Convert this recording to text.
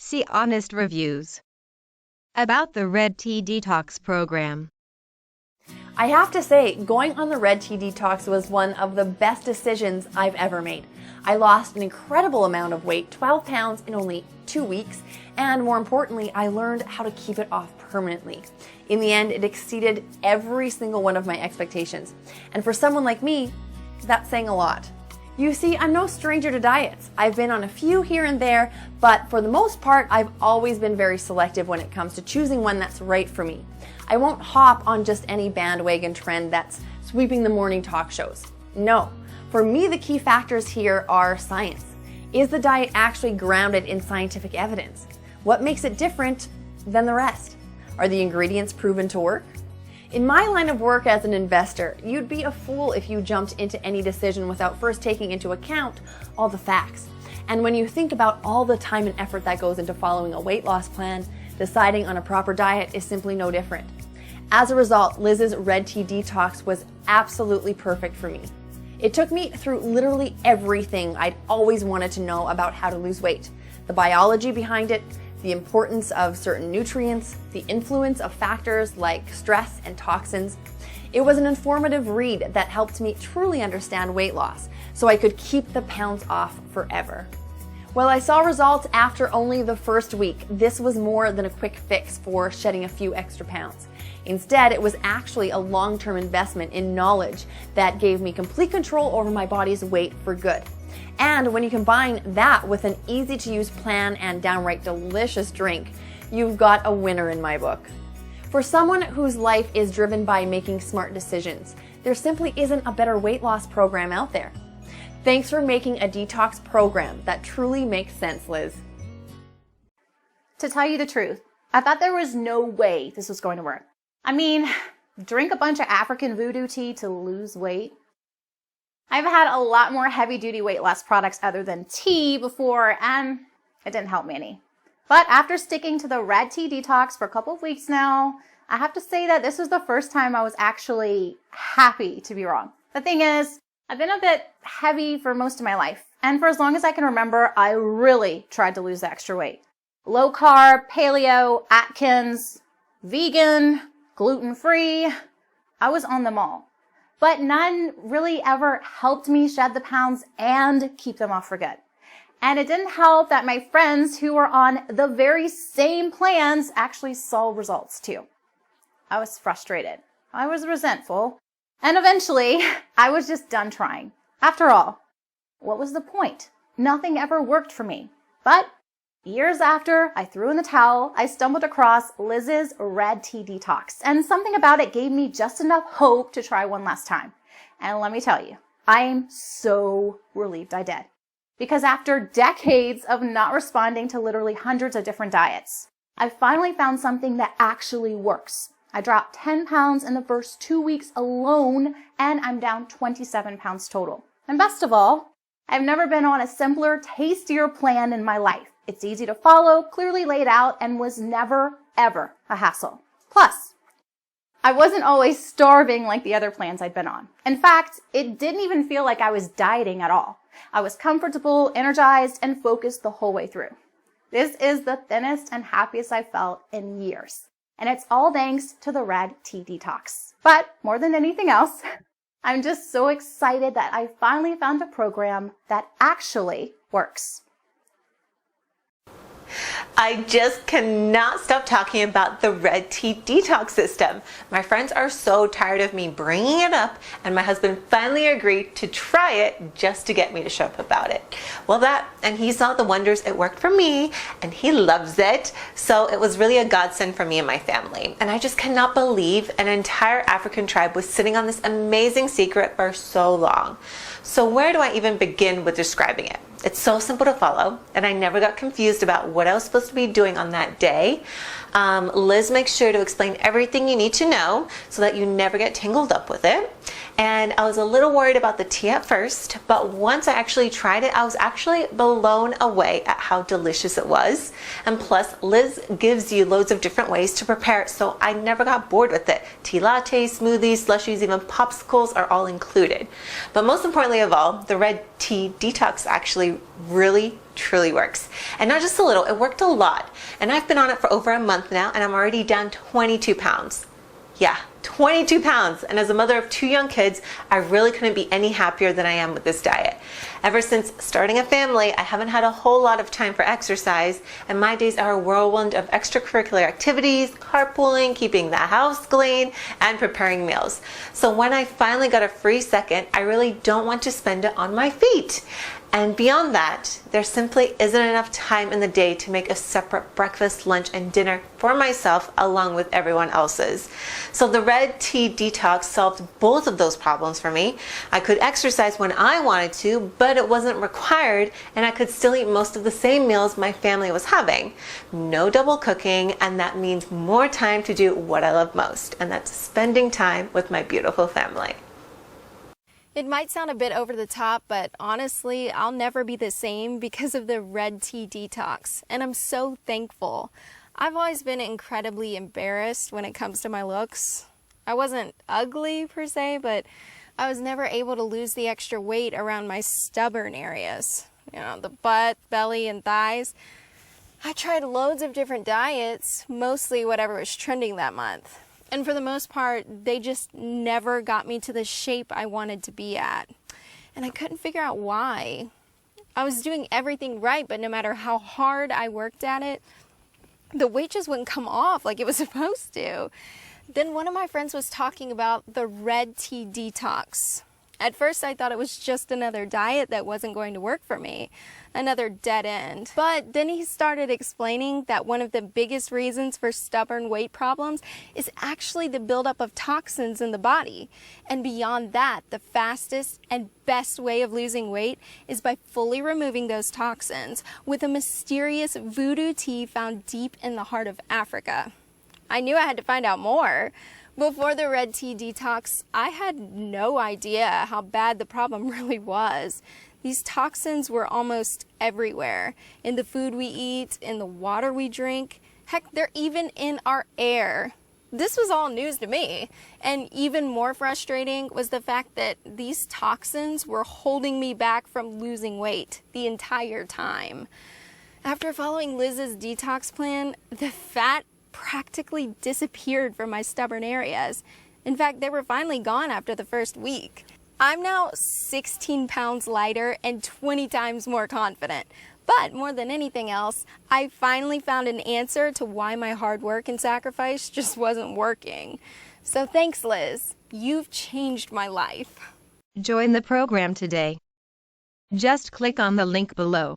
See honest reviews about the Red Tea Detox Program. I have to say, going on the Red Tea Detox was one of the best decisions I've ever made. I lost an incredible amount of weight, 12 pounds in only 2 weeks, and more importantly, I learned how to keep it off permanently. In the end, it exceeded every single one of my expectations. And for someone like me, that's saying a lot. You see, I'm no stranger to diets. I've been on a few here and there, but for the most part, I've always been very selective when it comes to choosing one that's right for me. I won't hop on just any bandwagon trend that's sweeping the morning talk shows. No, for me, the key factors here are science. Is the diet actually grounded in scientific evidence? What makes it different than the rest? Are the ingredients proven to work? In my line of work as an investor, you'd be a fool if you jumped into any decision without first taking into account all the facts. And when you think about all the time and effort that goes into following a weight loss plan, deciding on a proper diet is simply no different. As a result, Liz's Red Tea Detox was absolutely perfect for me. It took me through literally everything I'd always wanted to know about how to lose weight. The biology behind it, the importance of certain nutrients, the influence of factors like stress and toxins. It was an informative read that helped me truly understand weight loss, so I could keep the pounds off forever. While I saw results after only the first week, this was more than a quick fix for shedding a few extra pounds. Instead, it was actually a long-term investment in knowledge that gave me complete control over my body's weight for good. And when you combine that with an easy-to-use plan and downright delicious drink, you've got a winner in my book. For someone whose life is driven by making smart decisions, there simply isn't a better weight loss program out there. Thanks for making a detox program that truly makes sense, Liz. To tell you the truth, I thought there was no way this was going to work. I mean, drink a bunch of African voodoo tea to lose weight? I've had a lot more heavy-duty weight loss products other than tea before, and it didn't help me any. But after sticking to the Red Tea Detox for a couple of weeks now, I have to say that this was the first time I was actually happy to be wrong. The thing is, I've been a bit heavy for most of my life, and for as long as I can remember, I really tried to lose the extra weight. Low carb, paleo, Atkins, vegan, gluten-free, I was on them all. But none really ever helped me shed the pounds and keep them off for good. And it didn't help that my friends who were on the very same plans actually saw results too. I was frustrated. I was resentful. And eventually, I was just done trying. After all, what was the point? Nothing ever worked for me. But years after I threw in the towel, I stumbled across Liz's Red Tea Detox, and something about it gave me just enough hope to try one last time. And let me tell you, I am so relieved I did. Because after decades of not responding to literally hundreds of different diets, I finally found something that actually works. I dropped 10 pounds in the first 2 weeks alone, and I'm down 27 pounds total. And best of all, I've never been on a simpler, tastier plan in my life. It's easy to follow, clearly laid out, and was never, ever a hassle. Plus, I wasn't always starving like the other plans I'd been on. In fact, it didn't even feel like I was dieting at all. I was comfortable, energized, and focused the whole way through. This is the thinnest and happiest I've felt in years. And it's all thanks to the Red Tea Detox. But more than anything else, I'm just so excited that I finally found a program that actually works. I just cannot stop talking about the Red Tea Detox system. My friends are so tired of me bringing it up, and my husband finally agreed to try it just to get me to shut up about it. Well, and he saw the wonders it worked for me, and he loves it. So it was really a godsend for me and my family. And I just cannot believe an entire African tribe was sitting on this amazing secret for so long. So where do I even begin with describing it? It's so simple to follow, and I never got confused about what I was supposed to be doing on that day. Liz makes sure to explain everything you need to know so that you never get tangled up with it. And I was a little worried about the tea at first, but once I actually tried it, I was actually blown away at how delicious it was. And plus, Liz gives you loads of different ways to prepare it, so I never got bored with it. Tea lattes, smoothies, slushies, even popsicles are all included. But most importantly of all, the Red Tea Detox actually really, really, truly works. And not just a little, it worked a lot. And I've been on it for over a month now, and I'm already down 22 pounds. Yeah, 22 pounds. And as a mother of 2 young kids, I really couldn't be any happier than I am with this diet. Ever since starting a family, I haven't had a whole lot of time for exercise, and my days are a whirlwind of extracurricular activities, carpooling, keeping the house clean, and preparing meals. So when I finally got a free second, I really don't want to spend it on my feet. And beyond that, there simply isn't enough time in the day to make a separate breakfast, lunch, and dinner for myself along with everyone else's. So the Red Tea Detox solved both of those problems for me. I could exercise when I wanted to, but it wasn't required, and I could still eat most of the same meals my family was having. No double cooking, and that means more time to do what I love most, and that's spending time with my beautiful family. It might sound a bit over the top, but honestly, I'll never be the same because of the Red Tea Detox, and I'm so thankful. I've always been incredibly embarrassed when it comes to my looks. I wasn't ugly per se, but I was never able to lose the extra weight around my stubborn areas. You know, the butt, belly, and thighs. I tried loads of different diets, mostly whatever was trending that month. And for the most part, they just never got me to the shape I wanted to be at. And I couldn't figure out why. I was doing everything right, but no matter how hard I worked at it, the weight just wouldn't come off like it was supposed to. Then one of my friends was talking about the Red Tea Detox. At first, I thought it was just another diet that wasn't going to work for me, another dead end. But then he started explaining that one of the biggest reasons for stubborn weight problems is actually the buildup of toxins in the body. And beyond that, the fastest and best way of losing weight is by fully removing those toxins with a mysterious voodoo tea found deep in the heart of Africa. I knew I had to find out more. Before the Red Tea Detox, I had no idea how bad the problem really was. These toxins were almost everywhere, in the food we eat, in the water we drink. Heck, they're even in our air. This was all news to me, and even more frustrating was the fact that these toxins were holding me back from losing weight the entire time. After following Liz's detox plan, the fat practically disappeared from my stubborn areas. In fact, they were finally gone after the first week. I'm now 16 pounds lighter and 20 times more confident. But more than anything else, I finally found an answer to why my hard work and sacrifice just wasn't working. So thanks, Liz. You've changed my life. Join the program today. Just click on the link below.